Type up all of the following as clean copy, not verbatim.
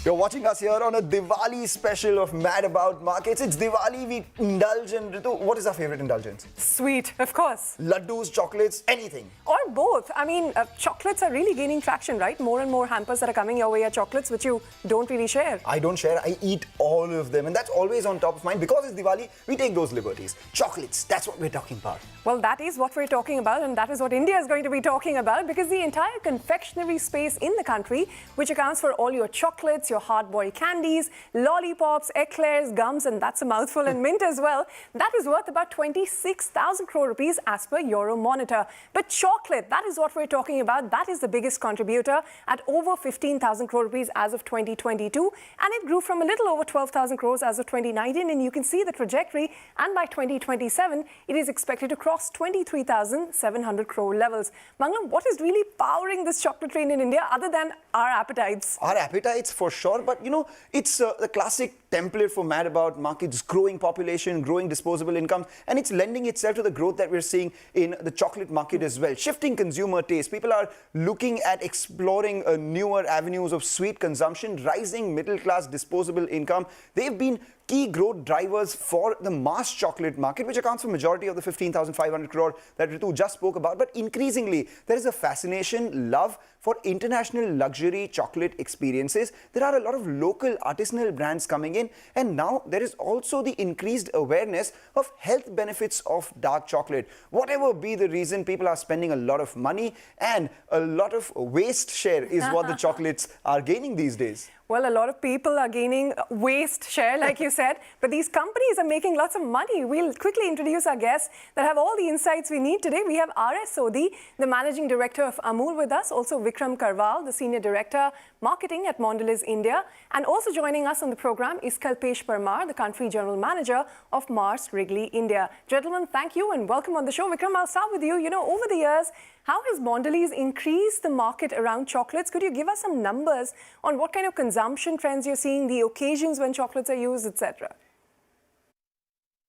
You're watching us here on a Diwali special of Mad About Markets. It's Diwali, we indulge in Ritu. What is our favorite indulgence? Sweet, of course. Laddus, chocolates, anything. Or both. I mean, chocolates are really gaining traction, right? More and more hampers that are coming your way are chocolates, which you don't really share. I don't share, I eat all of them. And that's always on top of mind. Because it's Diwali, we take those liberties. Chocolates, that's what we're talking about. Well, that is what we're talking about, and that is what India is going to be talking about, because the entire confectionery space in the country, which accounts for all your chocolates, your hard-boiled candies, lollipops, eclairs, gums, and that's a mouthful, and mint as well, that is worth about 26,000 crore rupees as per Euromonitor. But chocolate, that is what we're talking about. That is the biggest contributor at over 15,000 crore rupees as of 2022, and it grew from a little over 12,000 crores as of 2019, and you can see the trajectory, and by 2027, it is expected to cross 23,700 crore levels. Mangalam, what is really powering this chocolate train in India other than our appetites? Our appetites for sure, but you know, it's the classic template for Mad About Markets: growing population, growing disposable income, and it's lending itself to the growth that we're seeing in the chocolate market as well. Shifting consumer taste. People are looking at exploring newer avenues of sweet consumption, rising middle class disposable income. They've been key growth drivers for the mass chocolate market, which accounts for majority of the 15,500 crore that Ritu just spoke about. But increasingly, there is a fascination, love for international luxury chocolate experiences. There are a lot of local artisanal brands coming in, and now there is also the increased awareness of health benefits of dark chocolate. Whatever be the reason, people are spending a lot of money, and a lot of waste share is what the chocolates are gaining these days. Well, a lot of people are gaining waste share, like you said, but these companies are making lots of money. We'll quickly introduce our guests that have all the insights we need today. We have R.S. Sodhi, the Managing Director of Amul with us, also Vikram Karwal, the Senior Director, Marketing at Mondelez India, and also joining us on the program is Kalpesh Parmar, the Country General Manager of Mars Wrigley India. Gentlemen, thank you and welcome on the show. Vikram, I'll start with you. You know, over the years, how has Mondelez increased the market around chocolates? Could you give us some numbers on what kind of consumption trends you're seeing, the occasions when chocolates are used, etc.?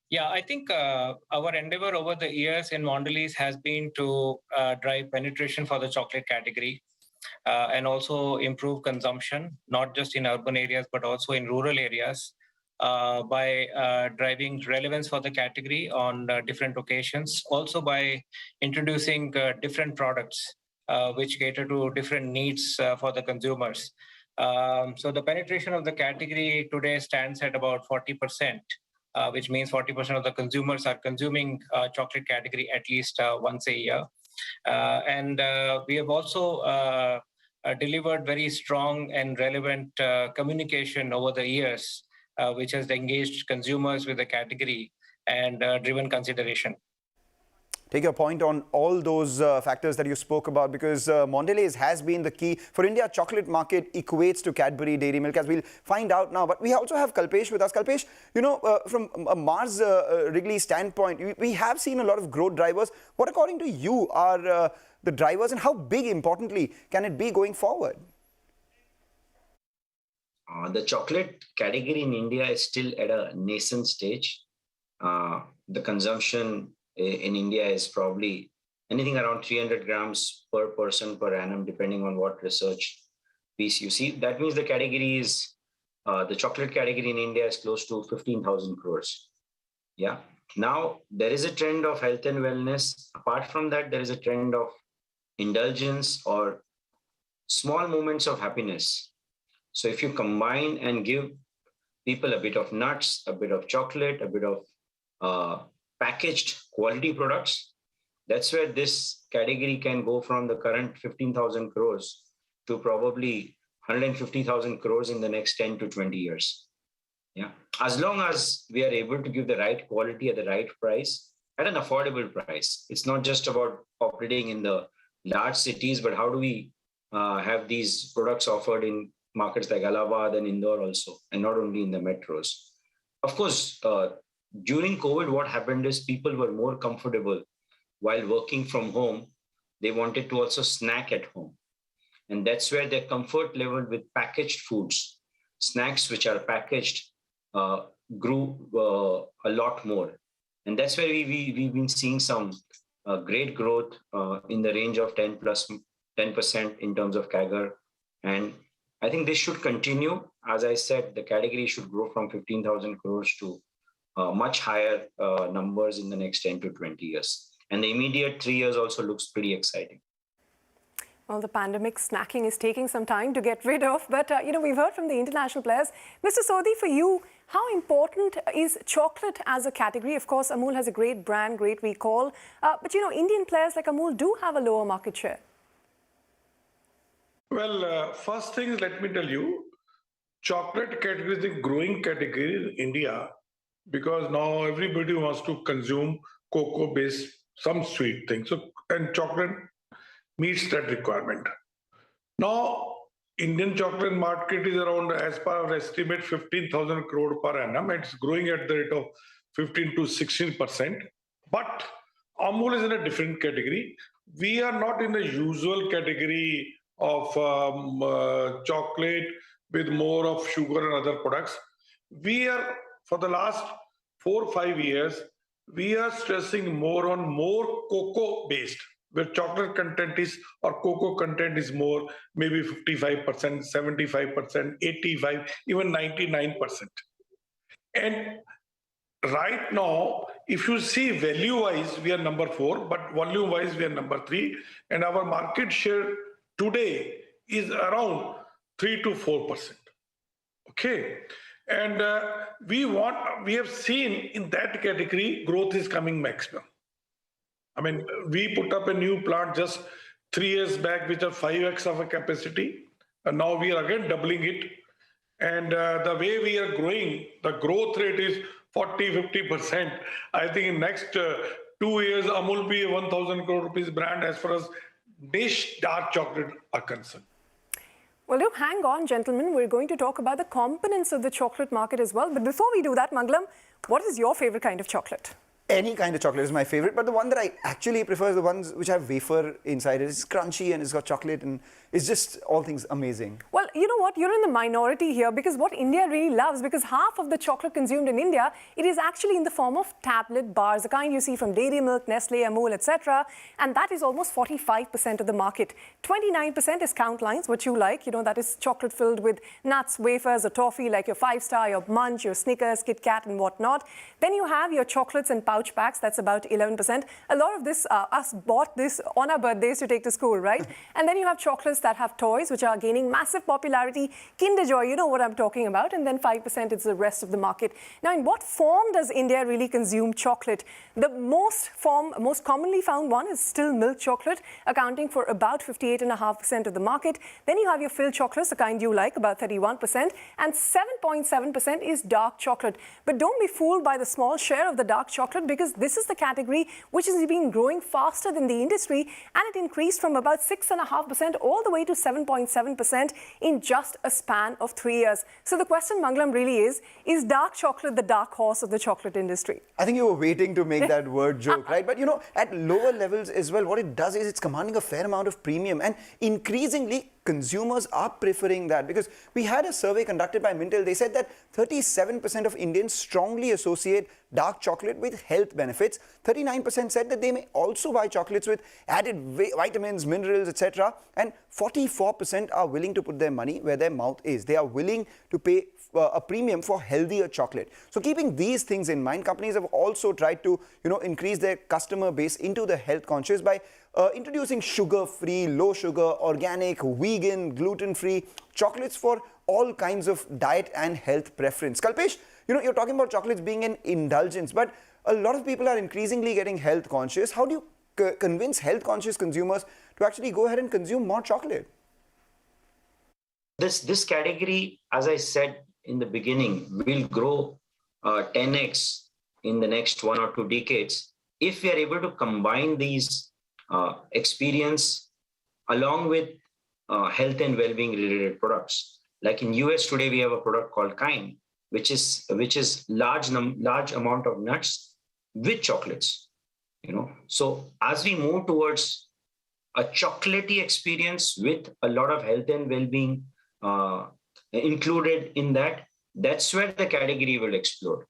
Yeah, I think our endeavor over the years in Mondelez has been to drive penetration for the chocolate category and also improve consumption, not just in urban areas, but also in rural areas by driving relevance for the category on different occasions. Also by introducing different products which cater to different needs for the consumers. So the penetration of the category today stands at about 40%. Which means 40% of the consumers are consuming chocolate category at least once a year. And we have also delivered very strong and relevant communication over the years, which has engaged consumers with the category and driven consideration. Take your point on all those factors that you spoke about, because Mondelez has been the key for India. Chocolate market equates to Cadbury Dairy Milk, as we'll find out now. But we also have Kalpesh with us. Kalpesh, you know, from a Mars Wrigley standpoint, we have seen a lot of growth drivers. What, according to you, are the drivers, and how big, importantly, can it be going forward? The chocolate category in India is still at a nascent stage. The consumption in India is probably anything around 300 grams per person per annum, depending on what research piece you see. That means the category is, the chocolate category in India is close to 15,000 crores. Yeah. Now, there is a trend of health and wellness. Apart from that, there is a trend of indulgence or small moments of happiness. So if you combine and give people a bit of nuts, a bit of chocolate, a bit of packaged quality products, that's where this category can go from the current 15,000 crores to probably 150,000 crores in the next 10 to 20 years. Yeah, as long as we are able to give the right quality at the right price, at an affordable price. It's not just about operating in the large cities, but how do we have these products offered in markets like Allahabad and Indore also, and not only in the metros. Of course, during COVID, what happened is people were more comfortable while working from home. They wanted to also snack at home. And that's where their comfort level with packaged foods, snacks which are packaged, grew a lot more. And that's where we've been seeing some great growth in the range of 10% in terms of CAGR. And I think this should continue. As I said, the category should grow from 15,000 crores to much higher numbers in the next 10 to 20 years. And the immediate 3 years also looks pretty exciting. Well, the pandemic snacking is taking some time to get rid of, but we've heard from the international players. Mr. Sodhi, for you, how important is chocolate as a category? Of course, Amul has a great brand, great recall, but Indian players like Amul do have a lower market share. Well, first thing is, let me tell you, chocolate category is a growing category in India because now everybody wants to consume cocoa-based, some sweet things. So, and chocolate meets that requirement. Now, Indian chocolate market is around, as per our estimate, 15,000 crore per annum. It's growing at the rate of 15 to 16%. But Amul is in a different category. We are not in the usual category of chocolate with more of sugar and other products. We are, for the last 4 or 5 years, we are stressing more on more cocoa-based, where chocolate content is or cocoa content is more, maybe 55%, 75%, 85%, even 99%. And right now, if you see value-wise, we are number 4, but volume-wise, we are number 3. And our market share today is around 3 to 4%. Okay. And we have seen in that category, growth is coming maximum. I mean, we put up a new plant just 3 years back, which are 5x of a capacity. And now we are again doubling it. And the way we are growing, the growth rate is 40, 50%. I think in next 2 years, Amul will be a 1,000 crore rupees brand as far as niche dark chocolate are concerned. Well, do hang on, gentlemen. We're going to talk about the components of the chocolate market as well. But before we do that, Mangalam, what is your favorite kind of chocolate? Any kind of chocolate is my favorite, but the one that I actually prefer is the ones which have wafer inside it. It's crunchy and it's got chocolate and it's just all things amazing. Well, you know what? You're in the minority here because what India really loves, because half of the chocolate consumed in India, it is actually in the form of tablet bars, the kind you see from Dairy Milk, Nestle, Amul, etc. And that is almost 45% of the market. 29% is Count Lines, what you like. That is chocolate filled with nuts, wafers, or toffee like your 5-star, your Munch, your Snickers, Kit Kat and whatnot. Then you have your chocolates and pouch packs. That's about 11%. A lot of this, us bought this on our birthdays to take to school, right? And then you have chocolates that have toys, which are gaining massive popularity. Kinder Joy, you know what I'm talking about. And then 5% is the rest of the market. Now, in what form does India really consume chocolate? The most commonly found one is still milk chocolate, accounting for about 58.5% of the market. Then you have your filled chocolates, the kind you like, about 31%. And 7.7% is dark chocolate. But don't be fooled by the small share of the dark chocolate, because this is the category which has been growing faster than the industry, and it increased from about 6.5% all the way to 7.7% in just a span of 3 years. So the question, Mangalam, really is dark chocolate the dark horse of the chocolate industry? I think you were waiting to make that word joke, right? But at lower levels as well, what it does is it's commanding a fair amount of premium, and increasingly consumers are preferring that, because we had a survey conducted by Mintel. They said that 37% of Indians strongly associate dark chocolate with health benefits. 39% said that they may also buy chocolates with added vitamins, minerals, etc. And 44% are willing to put their money where their mouth is. They are willing to pay a premium for healthier chocolate. So keeping these things in mind, companies have also tried to increase their customer base into the health conscious by introducing sugar-free, low sugar, organic, vegan, gluten-free chocolates for all kinds of diet and health preference. Kalpesh, you're talking about chocolates being an indulgence, but a lot of people are increasingly getting health conscious. How do you convince health conscious consumers to actually go ahead and consume more chocolate? This category, as I said in the beginning, will grow 10x in the next 1 or 2 decades if we are able to combine these experience along with health and well-being related products. Like in US today, we have a product called Kind, which is large amount of nuts with chocolates. So as we move towards a chocolatey experience with a lot of health and well-being included in that, that's where the category will explode.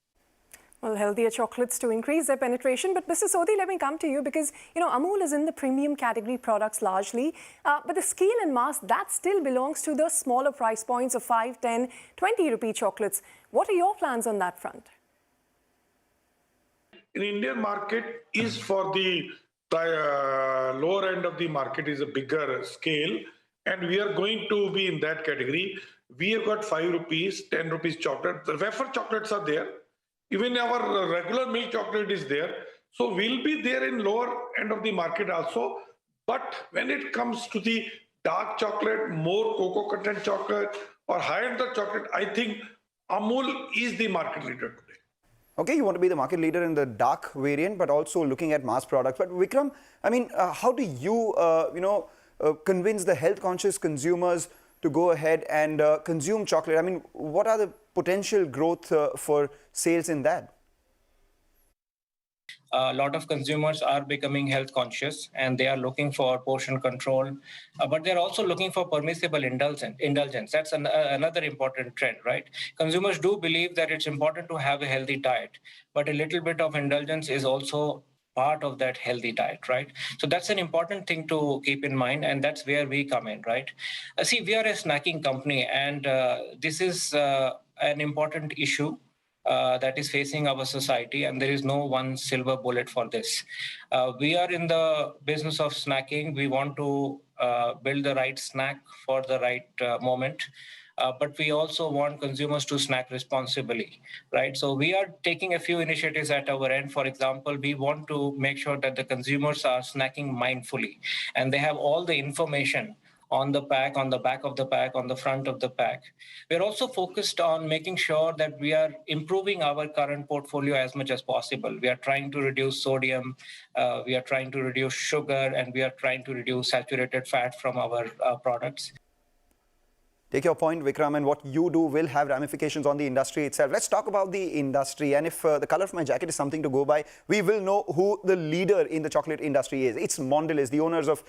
Well, healthier chocolates to increase their penetration. But Mr. Sodhi, let me come to you because, Amul is in the premium category products largely. But the scale and mass, that still belongs to the smaller price points of 5, 10, 20 rupee chocolates. What are your plans on that front? In Indian market is for the lower end of the market is a bigger scale, and we are going to be in that category. We have got 5 rupees, 10 rupees chocolate. The wafer chocolates are there. Even our regular milk chocolate is there. So we'll be there in lower end of the market also. But when it comes to the dark chocolate, more cocoa content chocolate or high end of chocolate, I think Amul is the market leader today. Okay, you want to be the market leader in the dark variant, but also looking at mass products. But Vikram, I mean, how do you, convince the health-conscious consumers to go ahead and consume chocolate? I mean, what are the potential growth for sales in that? A lot of consumers are becoming health conscious and they are looking for portion control, but they're also looking for permissible indulgence. That's another important trend, right? Consumers do believe that it's important to have a healthy diet, but a little bit of indulgence is also part of that healthy diet, right? So that's an important thing to keep in mind, and that's where we come in, right? See, we are a snacking company, and this is an important issue that is facing our society, and there is no one silver bullet for this. We are in the business of snacking. We want to build the right snack for the right moment. But we also want consumers to snack responsibly, right? So we are taking a few initiatives at our end. For example, we want to make sure that the consumers are snacking mindfully and they have all the information on the pack, on the back of the pack, on the front of the pack. We're also focused on making sure that we are improving our current portfolio as much as possible. We are trying to reduce sodium, we are trying to reduce sugar, and we are trying to reduce saturated fat from our products. Take your point, Vikram, and what you do will have ramifications on the industry itself. Let's talk about the industry. And if the color of my jacket is something to go by, we will know who the leader in the chocolate industry is. It's Mondelez, the owners of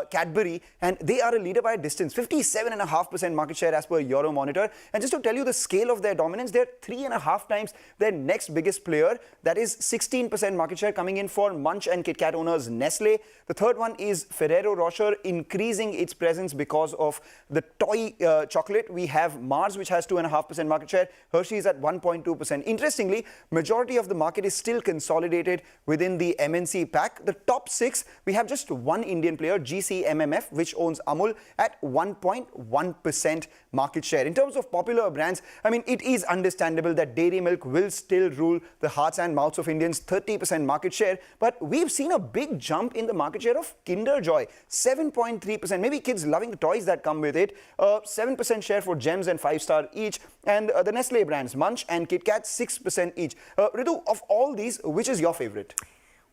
Cadbury, and they are a leader by a distance, 57.5% market share as per Euromonitor. And just to tell you the scale of their dominance, they're 3.5 times their next biggest player. That is 16% market share coming in for Munch and Kit Kat owners Nestle. The third one is Ferrero Rocher, increasing its presence because of the toy chocolate. We have Mars, which has 2.5% market share. Hershey's at 1.2%. Interestingly, majority of the market is still consolidated within the MNC pack. The top 6, we have just one Indian player, GCMMF, which owns Amul at 1.1% market share. In terms of popular brands, I mean, it is understandable that dairy milk will still rule the hearts and mouths of Indians, 30% market share. But we've seen a big jump in the market share of Kinder Joy, 7.3%. Maybe kids loving the toys that come with it. 7% share for Gems and 5-star each. And the Nestle brands, Munch and Kit Kat, 6% each. Ritu, of all these, which is your favorite?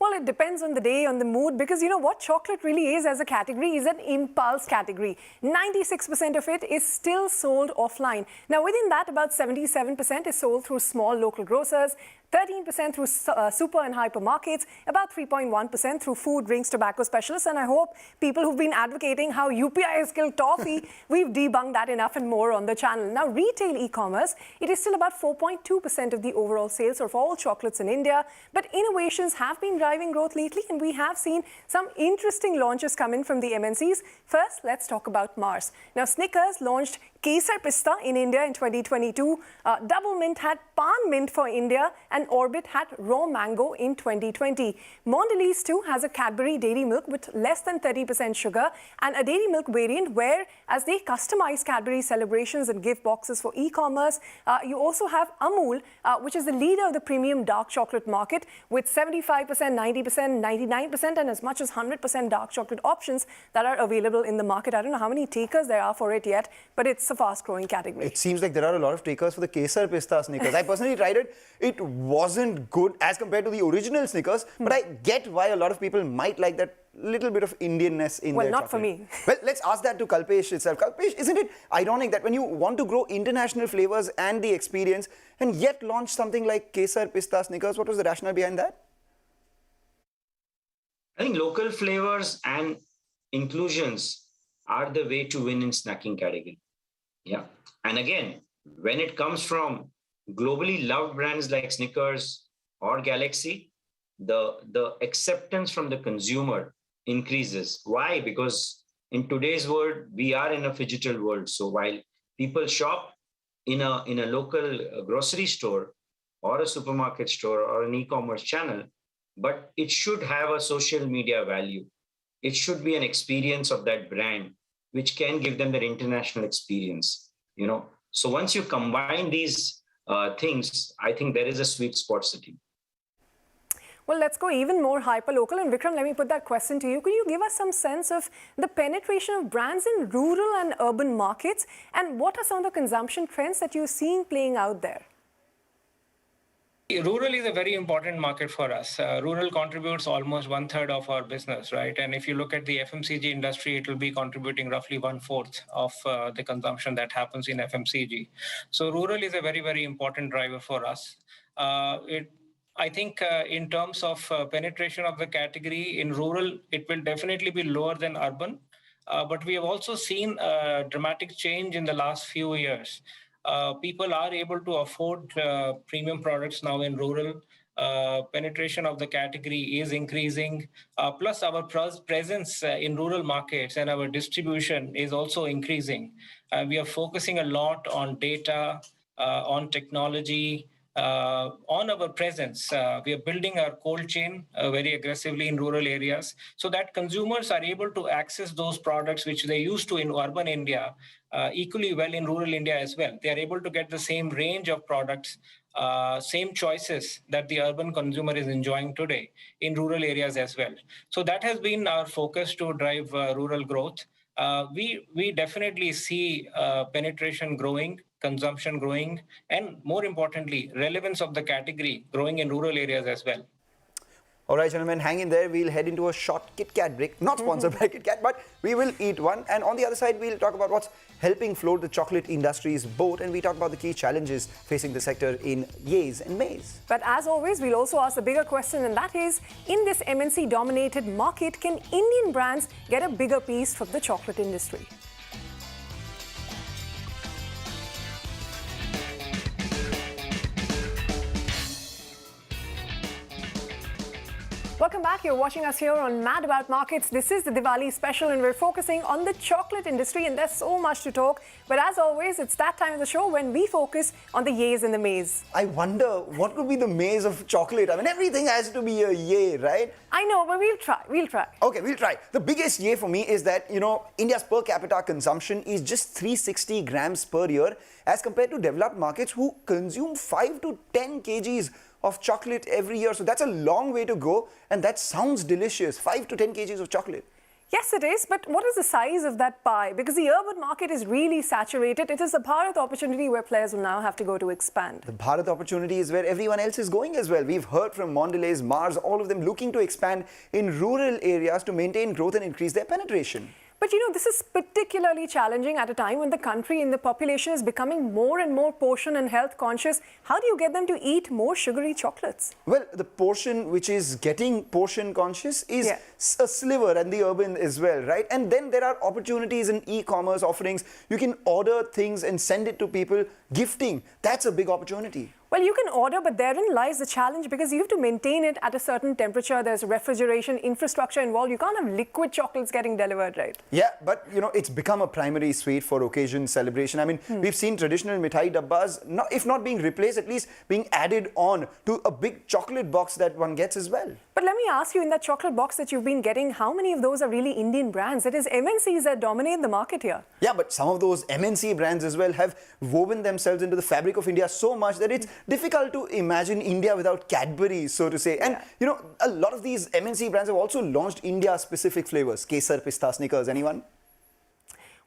Well, it depends on the day, on the mood, because you know what chocolate really is as a category is an impulse category. 96% of it is still sold offline. Now, within that, about 77% is sold through small local grocers, 13% through super and hypermarkets, about 3.1% through food, drinks, tobacco specialists. And I hope people who've been advocating how UPI has killed toffee, we've debunked that enough and more on the channel. Now, retail e-commerce, it is still about 4.2% of the overall sales of all chocolates in India. But innovations have been driving growth lately, and we have seen some interesting launches come in from the MNCs. First, let's talk about Mars. Now, Snickers launched Kesar Pista in India in 2022. Double Mint had Pan Mint for India, and Orbit had Raw Mango in 2020. Mondelez too has a Cadbury Dairy Milk with less than 30% sugar and a Dairy Milk variant where, as they customize Cadbury celebrations and gift boxes for e-commerce, you also have Amul, which is the leader of the premium dark chocolate market with 75%, 90%, 99% and as much as 100% dark chocolate options that are available in the market. I don't know how many takers there are for it yet, but it's a fast-growing category. It seems like there are a lot of takers for the Kesar Pista Snickers. I personally tried it. It wasn't good as compared to the original Snickers, but I get why a lot of people might like that little bit of Indianness in their chocolate. Well, not for me. Well, let's ask that to Kalpesh itself. Kalpesh, isn't it ironic that when you want to grow international flavors and the experience and yet launch something like Kesar Pista Snickers, what was the rationale behind that? I think local flavors and inclusions are the way to win in snacking category. Yeah. And again, when it comes from globally loved brands like Snickers, or Galaxy, the acceptance from the consumer increases. Why? Because in today's world, we are in a phygital world. So while people shop in a local grocery store or a supermarket store or an e-commerce channel, but it should have a social media value. It should be an experience of that brand, which can give them that international experience. So once you combine these things, I think there is a sweet spot sitting. Well, let's go even more hyper-local. And Vikram, let me put that question to you. Could you give us some sense of the penetration of brands in rural and urban markets? And what are some of the consumption trends that you're seeing playing out there? Rural is a very important market for us. Rural contributes almost 1/3 of our business, right? And if you look at the FMCG industry, it will be contributing roughly 1/4 of the consumption that happens in FMCG. So rural is a very, very important driver for us. I think in terms of penetration of the category in rural, it will definitely be lower than urban. But we have also seen a dramatic change in the last few years. People are able to afford premium products now in rural. Penetration of the category is increasing. Plus, our presence in rural markets and our distribution is also increasing. We are focusing a lot on data, on technology, on our presence. We are building our cold chain very aggressively in rural areas so that consumers are able to access those products which they used to in urban India equally well in rural India as well. They are able to get the same range of products, same choices that the urban consumer is enjoying today in rural areas as well. So that has been our focus to drive rural growth. We definitely see penetration growing, consumption growing, and more importantly, relevance of the category growing in rural areas as well. All right, gentlemen, hang in there. We'll head into a short Kit Kat break. Not sponsored by Kit Kat, but we will eat one. And on the other side, we'll talk about what's helping float the chocolate industry's boat. And we talk about the key challenges facing the sector in Yays and Mays. But as always, we'll also ask a bigger question, and that is, in this MNC-dominated market, can Indian brands get a bigger piece from the chocolate industry? Welcome back. You're watching us here on Mad About Markets. This is the Diwali special and we're focusing on the chocolate industry, and there's so much to talk. But as always, it's that time of the show when we focus on the yays and the mays. I wonder what could be the maze of chocolate. I mean, everything has to be a yay, right? I know, but we'll try. Okay, we'll try. The biggest yay for me is that, India's per capita consumption is just 360 grams per year as compared to developed markets who consume 5 to 10 kgs of chocolate every year. So that's a long way to go, and that sounds delicious. 5 to 10 kgs of chocolate. Yes, it is, but what is the size of that pie? Because the urban market is really saturated. It is a Bharat opportunity where players will now have to go to expand. The Bharat opportunity is where everyone else is going as well. We've heard from Mondelez, Mars, all of them looking to expand in rural areas to maintain growth and increase their penetration. But this is particularly challenging at a time when the country and the population is becoming more and more portion and health conscious. How do you get them to eat more sugary chocolates? Well, the portion which is getting portion conscious is a sliver, and the urban as well, right? And then there are opportunities in e-commerce offerings. You can order things and send it to people. Gifting, that's a big opportunity. Well, you can order, but therein lies the challenge because you have to maintain it at a certain temperature. There's refrigeration infrastructure involved. You can't have liquid chocolates getting delivered, right? Yeah, but it's become a primary sweet for occasion celebration. I mean, we've seen traditional mithai dabbas, if not being replaced, at least being added on to a big chocolate box that one gets as well. But let me ask you, in that chocolate box that you've been getting, how many of those are really Indian brands? It is MNCs that dominate the market here. Yeah, but some of those MNC brands as well have woven themselves into the fabric of India so much that it's difficult to imagine India without Cadbury, so to say. And, a lot of these MNC brands have also launched India-specific flavors. Kesar, pista, Snickers, anyone?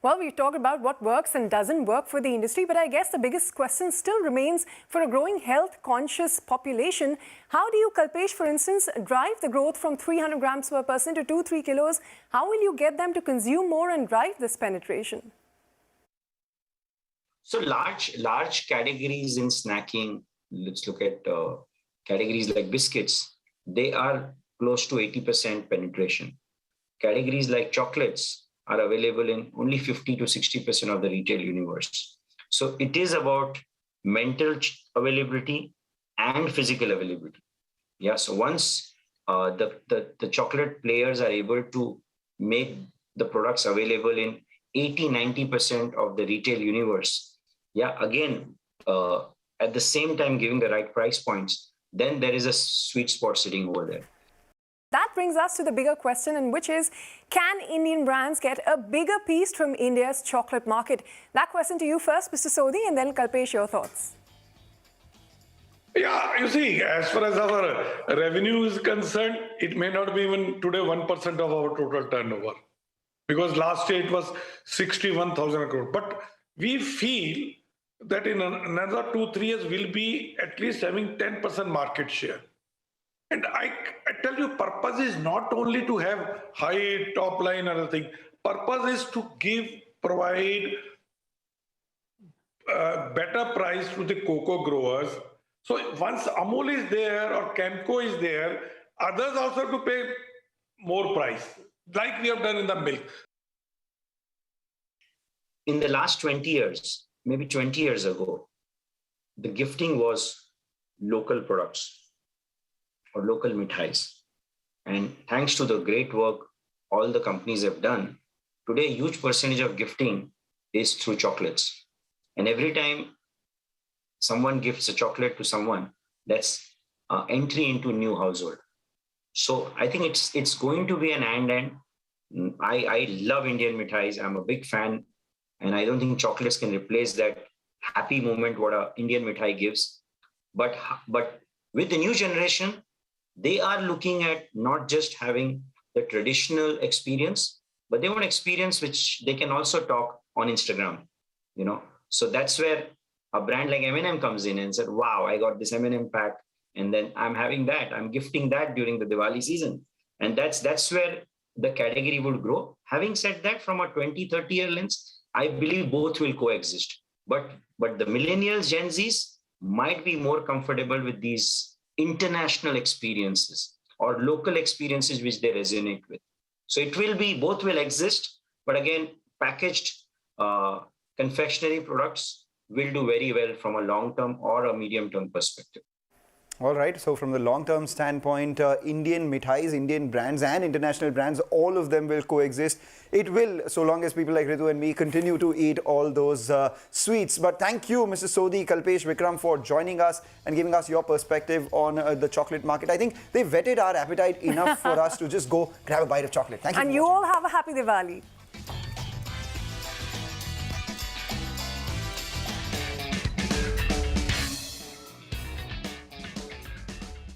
Well, we've talked about what works and doesn't work for the industry, but I guess the biggest question still remains for a growing health-conscious population. How do you, Kalpesh, for instance, drive the growth from 300 grams per person to 2-3 kilos? How will you get them to consume more and drive this penetration? So large categories in snacking, let's look at categories like biscuits. They are close to 80% penetration. Categories like chocolates are available in only 50 to 60% of the retail universe. So it is about mental availability and physical availability. Yeah, so once the chocolate players are able to make the products available in 80-90% of the retail universe, yeah, again, at the same time giving the right price points, then there is a sweet spot sitting over there. That brings us to the bigger question, and which is, can Indian brands get a bigger piece from India's chocolate market? That question to you first, Mr. Sodhi, and then Kalpesh, your thoughts. Yeah, you see, as far as our revenue is concerned, it may not be even today 1% of our total turnover, because last year it was 61,000 crore. But we feel that in another 2-3 years we'll be at least having 10% market share. And I tell you, purpose is not only to have high top line or anything. Purpose is to provide better price to the cocoa growers. So once Amul is there or Camco is there, others also have to pay more price, like we have done in the milk. In the last 20 years, maybe 20 years ago, the gifting was local products or local mithais. And thanks to the great work all the companies have done, today a huge percentage of gifting is through chocolates. And every time someone gifts a chocolate to someone, that's entry into a new household. So I think it's going to be an and. I love Indian mithais. I'm a big fan. And I don't think chocolates can replace that happy moment what an Indian mithai gives. But with the new generation, they are looking at not just having the traditional experience, but they want experience which they can also talk on Instagram, you know. So that's where a brand like M&M comes in and said, wow, I got this M&M pack, and then I'm having that, I'm gifting that during the Diwali season. And that's where the category would grow. Having said that, from a 20-30 year lens, I believe both will coexist. But the millennials, Gen Zs might be more comfortable with these international experiences or local experiences which they resonate with. So it will be, both will exist, but again, packaged confectionery products will do very well from a long-term or a medium-term perspective. All right, so from the long-term standpoint, Indian mithais, Indian brands and international brands, all of them will coexist. It will, so long as people like Ritu and me continue to eat all those sweets. But thank you, Mr. Sodhi, Kalpesh, Vikram, for joining us and giving us your perspective on the chocolate market. I think they whetted our appetite enough for us to just go grab a bite of chocolate. Thank you. And you all have a happy Diwali.